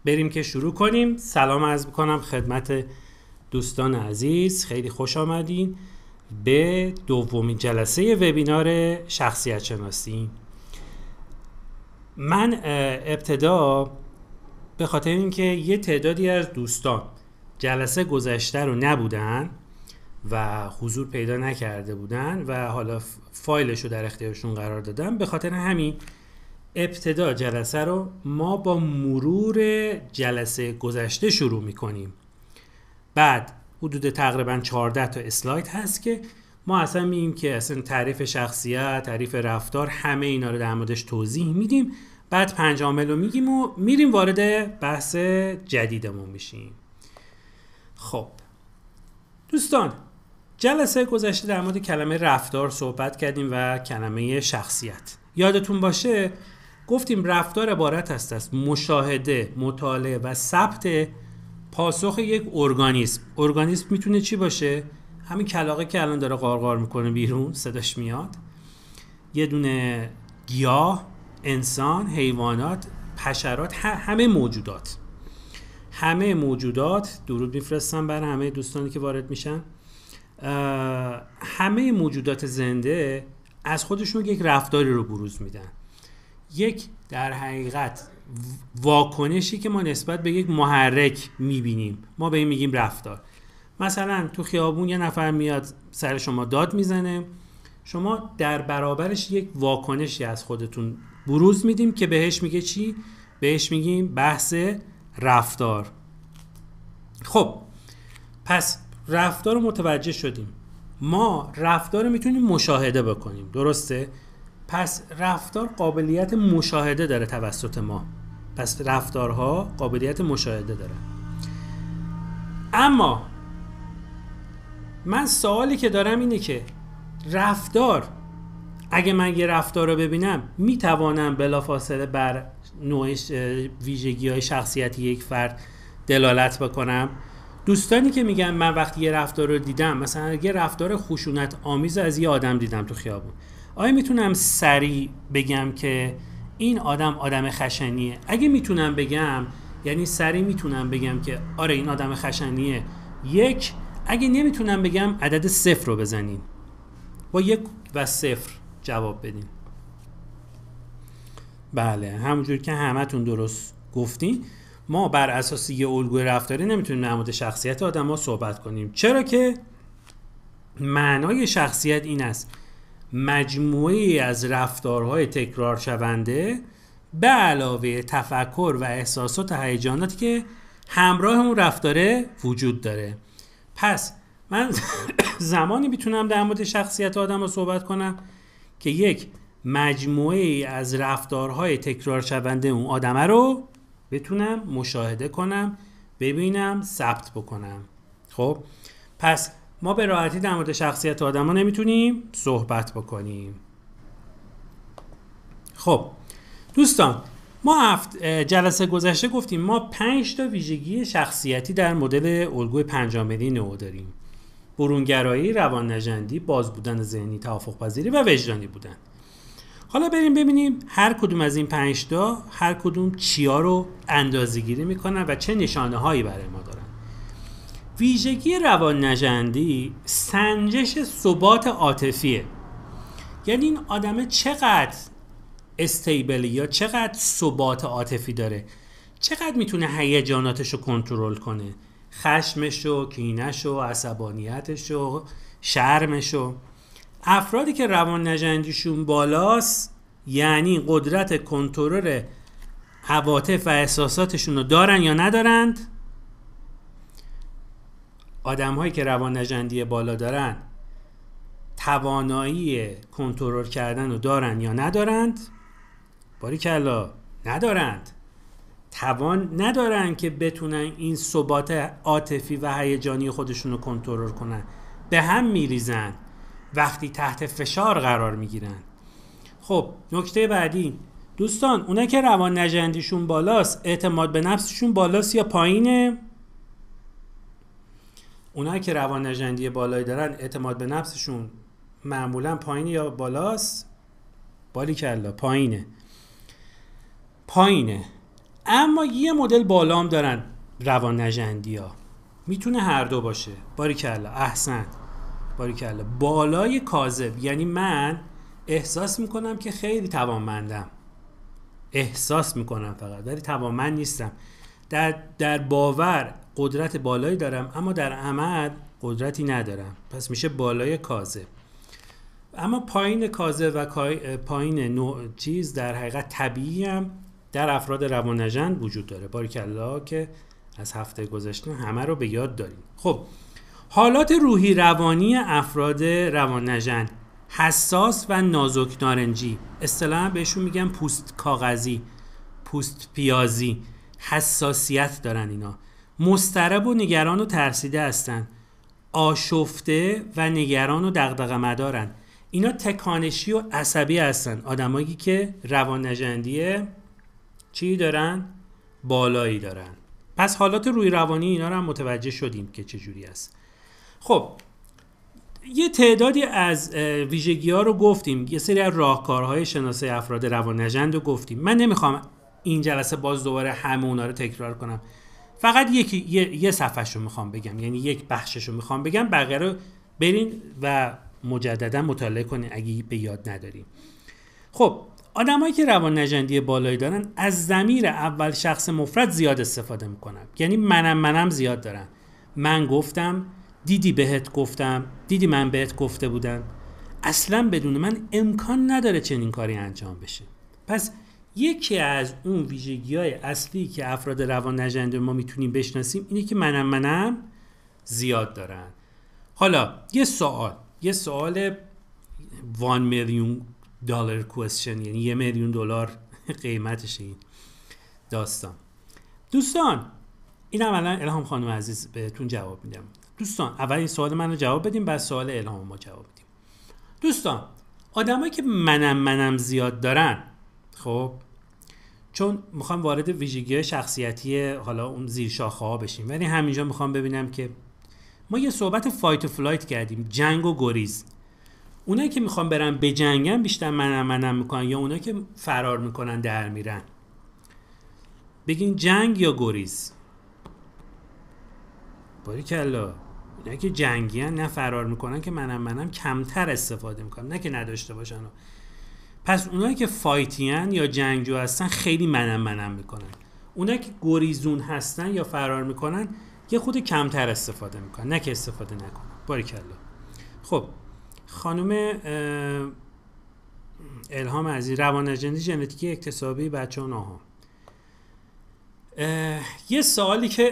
بریم که شروع کنیم. سلام عرض میکنم خدمت دوستان عزیز، خیلی خوش آمدین به دومین جلسه وبینار شخصیت شناسی. من ابتدا به خاطر اینکه یه تعدادی از دوستان جلسه گذشته رو نبودن و حضور پیدا نکرده بودن و حالا فایلش رو در اختیارشون قرار دادم، به خاطر همین ابتدا جلسه رو ما با مرور جلسه گذشته شروع میکنیم. بعد حدود تقریبا 14 تا اسلاید هست که ما اصلا میگیم که اصلا تعریف شخصیت، تعریف رفتار، همه اینا رو در موردش توضیح میدیم. بعد 5 عامل رو میگیم و میریم وارد بحث جدیدمون میشیم. خب دوستان، جلسه گذشته در مورد کلمه رفتار صحبت کردیم و کلمه شخصیت. یادتون باشه گفتیم رفتار عبارت است از مشاهده، مطالعه و ثبت پاسخ یک ارگانیسم. ارگانیسم میتونه چی باشه؟ همین کلاغه که الان داره قارقار میکنه بیرون صداش میاد، یه دونه گیاه، انسان، حیوانات، حشرات، همه موجودات. درود میفرستم برای همه دوستانی که وارد میشن. همه موجودات زنده از خودشون یک رفتاری رو بروز میدن، یک در حقیقت واکنشی که ما نسبت به یک محرک میبینیم، ما به این میگیم رفتار. مثلا تو خیابون یه نفر میاد سر شما داد میزنه، شما در برابرش یک واکنشی از خودتون بروز میدیم که بهش میگه چی؟ بهش میگیم بحث رفتار. خب پس رفتار رو متوجه شدیم. ما رفتار رو میتونیم مشاهده بکنیم، درسته؟ پس رفتار قابلیت مشاهده داره توسط ما. پس رفتارها قابلیت مشاهده داره. اما من سوالی که دارم اینه که رفتار، اگه من یه رفتار رو ببینم میتوانم بلافاصله بر نوع ویژگی‌های شخصیتی یک فرد دلالت بکنم؟ دوستانی که میگن من وقتی یه رفتار رو دیدم، مثلا یه رفتار خشونت آمیز از یه آدم دیدم تو خیابون، آیا میتونم سریع بگم که این آدم خشنیه؟ اگه میتونم بگم یعنی سریع میتونم بگم که آره این آدم خشنیه. یک. اگه نمیتونم بگم عدد 0 رو بزنین، با 1 و 0 جواب بدین. بله، همونجور که همتون درست گفتین، ما بر اساس یه الگوی رفتاری نمیتونیم در مورد شخصیت آدم‌ها صحبت کنیم، چرا که معنای شخصیت این است مجموعه‌ای از رفتارهای تکرار شونده به علاوه تفکر و احساسات و هیجاناتی که همراه اون رفتاره وجود داره. پس من زمانی میتونم در مورد شخصیت آدم رو صحبت کنم که یک مجموعه‌ای از رفتارهای تکرار شونده اون آدمه رو بتونم مشاهده کنم، ببینم، ثبت بکنم. خب پس ما به راحتی در مورد شخصیت آدم ها نمیتونیم صحبت بکنیم. خب دوستان، ما جلسه گذشته گفتیم ما 5 تا ویژگی شخصیتی در مدل الگوی 5 عاملی نو داریم: برونگرایی، روان‌نژندی، باز بودن ذهنی، توافق پذیری و وجدانی بودن. حالا بریم ببینیم هر کدوم از این 5 تا هر کدوم چیا رو اندازه‌گیری میکنن و چه نشانه هایی برای ما دارن. ویژگی روان‌نژندی سنجش ثبات عاطفیه، یعنی این آدمه چقدر استیبلی یا چقدر ثبات عاطفی داره، چقدر میتونه هیجاناتشو کنترل کنه، خشمشو، کینه‌شو، عصبانیتشو، شرمشو. افرادی که روان‌نژندیشون بالاست یعنی قدرت کنترل عواطف و احساساتشون رو دارن یا ندارند؟ آدم‌هایی که روان‌نژندی بالا دارن توانایی کنترل کردن رو دارن یا ندارند؟ باریکلا ندارند. توان ندارن که بتونن این ثبات عاطفی و هیجانی خودشون رو کنترل کنن، به هم میریزن وقتی تحت فشار قرار میگیرن. خب نکته بعدی دوستان، اونا که روان‌نژندیشون بالاست اعتماد به نفسشون بالاست یا پایینه؟ اونایی که روان‌نژندی بالایی دارن اعتماد به نفسشون معمولا پایین یا بالاست؟ باریکلا پایینه. اما یه مدل بالا هم دارن روان نژندی ها، میتونه هر دو باشه. باریکلا، احسن، باریکلا. بالای کاذب یعنی من احساس میکنم که خیلی توانمندم، احساس میکنم فقط، ولی توانمند نیستم. در باور قدرت بالایی دارم اما در عمل قدرتی ندارم، پس میشه بالای کاذب. اما پایین کاذب و پایین چیز در حقیقت طبیعی هم در افراد روانژند وجود داره. باریکلا که از هفته گذشته همه رو به یاد داریم. خب حالات روحی روانی افراد روانژند: حساس و نازک نارنجی، اصطلاحاً بهشون میگن پوست کاغذی، پوست پیازی، حساسیت دارن اینا. مضطرب و نگران و ترسیده هستن. آشفته و نگران و دغدغه مدارن. اینا تکانشی و عصبی هستن، آدمایی که روانژندی چی دارن؟ بالایی دارن. پس حالات روی روانی اینا رو هم متوجه شدیم که چجوری است. خب یه تعدادی از ویژگی ها رو گفتیم، یه سری از راهکارهای شناسایی افراد روانژند رو گفتیم. من نمیخوام این جلسه باز دوباره همه اونا رو تکرار کنم، فقط یه صفحش رو میخوام بگم، یعنی یک بخشش رو میخوام بگم، بقیه رو برین و مجددا مطالعه کنین اگه به یاد نداریم. خب آدمایی که روانژندی بالایی دارن از ضمیر اول شخص مفرد زیاد استفاده میکنن، یعنی منم زیاد دارن. من گفتم، دیدی بهت گفتم، دیدی من بهت گفته بودم. اصلا بدون من امکان نداره چنین کاری انجام بشه. پس یکی از اون ویژگی‌های اصلی که افراد روانژند ما میتونیم بشناسیم اینه که منم زیاد دارن. حالا یه سوال $1 میلیون question، یعنی $1 میلیون قیمتشه این داستان. دوستان اینم الان الهام خانم عزیز بهتون جواب میدم. دوستان اول این سوال منو جواب بدیم، بعد سوال الهام ما جواب بدیم. دوستان آدمایی که منم زیاد دارن، خب چون میخوام وارد ویژگی‌های شخصیتی حالا اون زیر شاخه ها بشیم، ولی همینجا میخوام ببینم که ما یه صحبت فایت و فلایت کردیم، جنگ و گریز. اونایی که میخوان برن به جنگن بیشتر منم میکنن یا اونایی که فرار میکنن در میرن؟ بگین جنگ یا گریز. باریکلا. اونایی که جنگیان نه فرار میکنن که منم کمتر استفاده میکنن، نه که نداشته باشن. پس اونایی که فایتیان یا جنگجو هستن خیلی منم میکنن. اونایی که گریزون هستن یا فرار میکنن یه خود کمتر استفاده میکنن، نه که استفاده نکنن. باریکلا. خب خانم الهام عزیز، روانژندی ژنتیکی اکتسابی بچه و ناها. یه سوالی که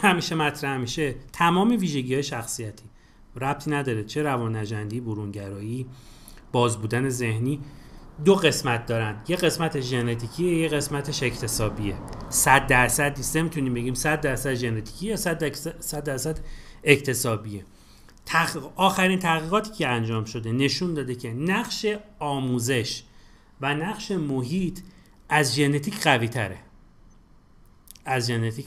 همیشه مطرح میشه، تمام ویژگی‌های شخصیتی ربطی نداره چه روانژندی، برونگرایی، باز بودن ذهنی، دو قسمت دارن، یه قسمت ژنتیکیه، یه قسمتش اکتسابیه. 100% نیست، نمیتونیم بگیم 100% ژنتیکی یا 100% اکتسابیه. آخرین تحقیقاتی که انجام شده نشون داده که نقش آموزش و نقش محیط از ژنتیک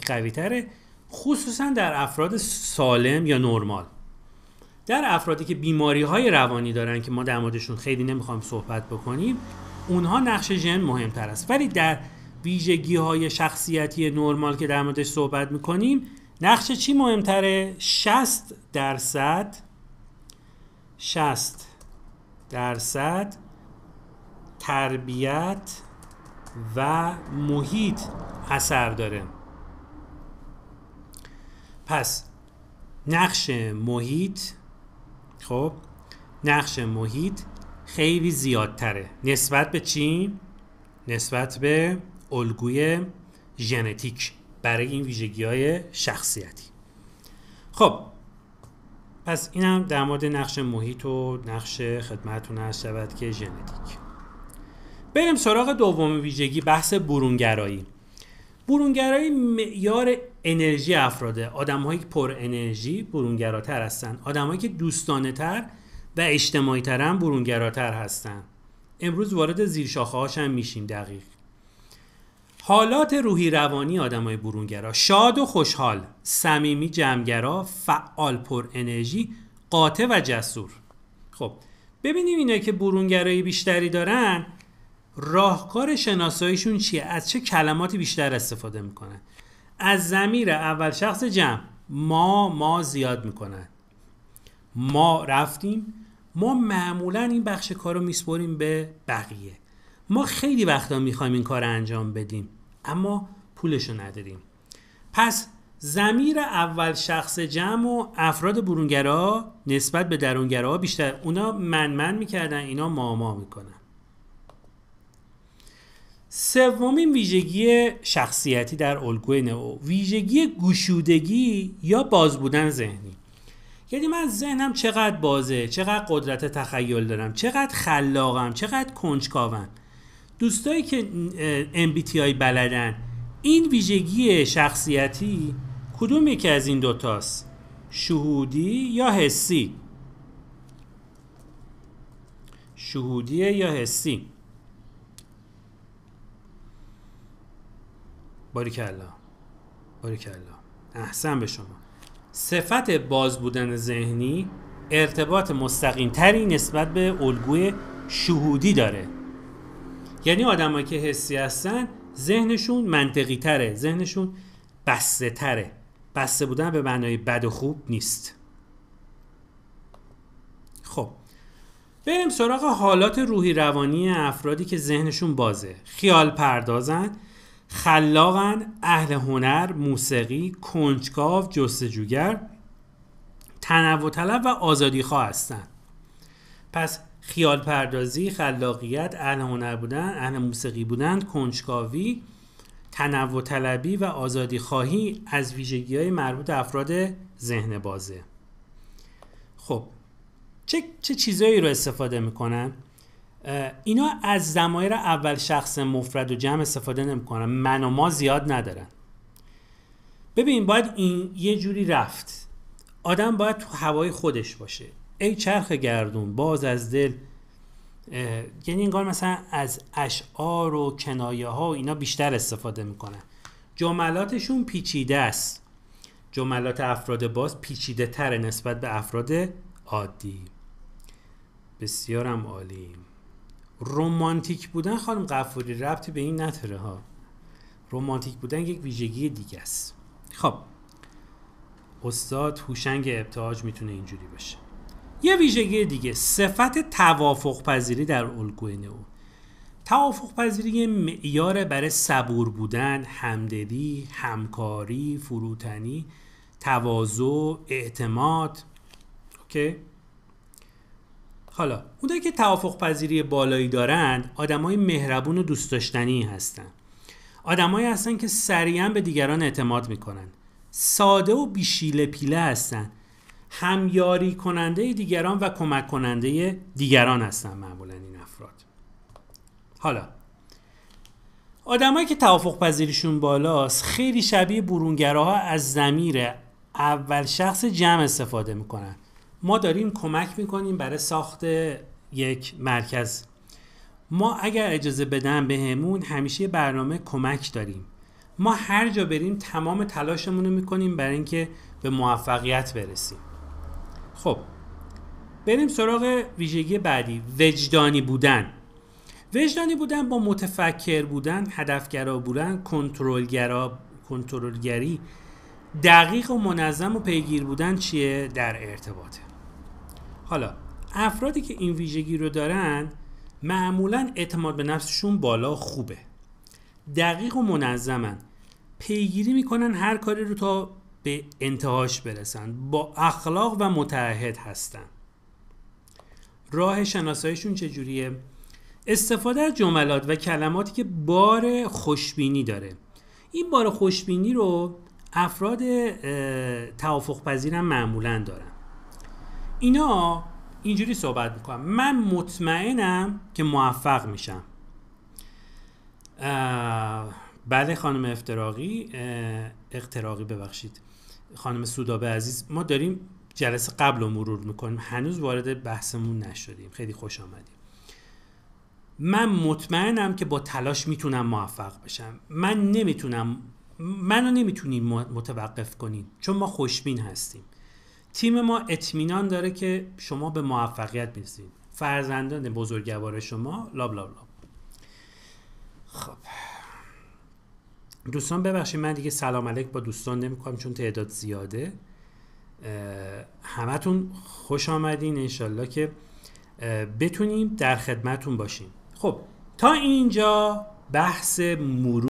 قوی تره، خصوصا در افراد سالم یا نرمال. در افرادی که بیماری های روانی دارن که ما در موردشون خیلی نمیخوام صحبت بکنیم، اونها نقش ژن مهمتر است. ولی در ویژگی های شخصیتی نرمال که در موردش صحبت میکنیم، نقش چی مهمتره؟ 60% تربیت و محیط اثر داره. پس نقش محیط خیلی زیادتره نسبت به چی؟ نسبت به الگوی ژنتیک برای این ویژگی‌های شخصیتی. خب پس اینم در مورد نقش محیط و نقش خدمتتون عرض شود که ژنتیک. بریم سراغ دوم ویژگی، بحث برونگرایی. برونگرایی معیار انرژی افراده. آدم‌هایی که پر انرژی برونگراتر هستن، آدم‌هایی که دوستانه‌تر و اجتماعی‌تر هم برونگراتر هستن. امروز وارد زیرشاخه‌هاش هم میشیم. دقیق حالات روحی روانی آدمای برونگرا: شاد و خوشحال، صمیمی، جمع‌گرا، فعال، پر انرژی، قاطع و جسور. خب ببینیم اینا که برونگرایی بیشتری دارن راهکار شناساییشون چیه؟ از چه کلماتی بیشتر استفاده میکنن؟ از ضمیر اول شخص جمع ما زیاد میکنن. ما رفتیم، ما معمولا این بخش کار رو میسپریم به بقیه. ما خیلی وقتا میخوایم این کار رو انجام بدیم اما پولشو نداریم. پس ضمیر اول شخص جمع و افراد برونگرا نسبت به درونگرا بیشتر، اونا من میکردن، اینا ما میکنن. سومین ویژگی شخصیتی در الگوی نئو، ویژگی گشودگی یا باز بودن ذهنی. یعنی من ذهنم چقدر بازه، چقدر قدرت تخیل دارم، چقدر خلاقم، چقدر کنجکاوم. دوستایی که MBTI بلدن، این ویژگی شخصیتی کدوم یکی از این دوتاست؟ شهودی یا حسی؟ شهودیه یا حسی؟ باریکلا احسن به شما. صفت باز بودن ذهنی ارتباط مستقیم تری نسبت به الگوی شهودی داره. یعنی آدمایی که حسی هستن ذهنشون منطقی تره، ذهنشون بسته تره. بسته بودن به معنای بد و خوب نیست. خب بریم سراغ حالات روحی روانی افرادی که ذهنشون بازه. خیال پردازن، خلاقن، اهل هنر، موسیقی، کنجکاو، جستجوگر، تنوع طلب و آزادی خواه هستن. پس خیال پردازی، خلاقیت، اهل هنر بودن، اهل موسیقی بودن، کنجکاوی، تنوع طلبی و آزادی خواهی از ویژگی‌های مربوط به افراد ذهن بازه. خب چه چیزایی رو استفاده میکنن؟ اینا از ضمایر اول شخص مفرد و جمع استفاده نمیکنن. من و ما زیاد ندارن. ببین باید این یه جوری رفت. آدم باید تو هوای خودش باشه. ای چرخ گردون باز از دل. یعنی انگار مثلا از اشعار و کنایه ها و اینا بیشتر استفاده میکنن. جملاتشون پیچیده است. جملات افراد باز پیچیده تره نسبت به افراد عادی. بسیارم عالی. رمانتیک بودن خانم غفوری ربطی به این نداره ها. رمانتیک بودن یک ویژگی دیگه است. خب استاد هوشنگ ابتهاج میتونه اینجوری باشه. یه ویژگی دیگه، صفت توافق پذیری در الگوی نئو. توافق پذیری یه معیار برای صبور بودن، همدلی، همکاری، فروتنی، تواضع، اعتماد. اوکی؟ حالا اونایی که توافق پذیری بالایی دارن آدمای مهربون و دوست داشتنی هستن. آدمایی هستن که سریعا به دیگران اعتماد میکنن. ساده و بیشیله پیله هستن. همیاری کننده دیگران و کمک کننده دیگران هستن معمولا این افراد. حالا آدمایی که توافق پذیریشون بالاست خیلی شبیه برونگراها از ضمیر اول شخص جمع استفاده میکنن. ما داریم کمک میکنیم برای ساخت یک مرکز. ما اگر اجازه بدن بهمون همیشه برنامه کمک داریم. ما هر جا بریم تمام تلاشمون رو میکنیم برای اینکه به موفقیت برسیم. خب بریم سراغ ویژگی بعدی، وجدانی بودن. وجدانی بودن با متفکر بودن، هدفگرا بودن، کنترلگری، دقیق و منظم و پیگیر بودن چیه؟ در ارتباطه. حالا افرادی که این ویژگی رو دارن معمولاً اعتماد به نفسشون بالا، خوبه، دقیق و منظمن، پیگیری میکنن هر کاری رو تا به انتهاش برسن، با اخلاق و متعهد هستن. راه شناساییشون چجوریه؟ استفاده از جملات و کلماتی که بار خوشبینی داره. این بار خوشبینی رو افراد توافق پذیر هم معمولاً دارن. اینا اینجوری صحبت میکنن: من مطمئنم که موفق میشم. بله خانم اقتراقی ببخشید، خانم سودابه عزیز، ما داریم جلسه قبل رو مرور میکنیم، هنوز وارد بحثمون نشدیم. خیلی خوش آمدیم. من مطمئنم که با تلاش میتونم موفق بشم. منو نمیتونیم متوقف کنین چون ما خوشبین هستیم. تیم ما اطمینان داره که شما به موفقیت میرسید. فرزندان بزرگوار شما لاب لاب لاب. خب دوستان ببخشید من دیگه سلام علیک با دوستان نمی‌کنم چون تعداد زیاده. همتون خوش آمدین، انشالله که بتونیم در خدمتون باشیم. خب تا اینجا بحث مرور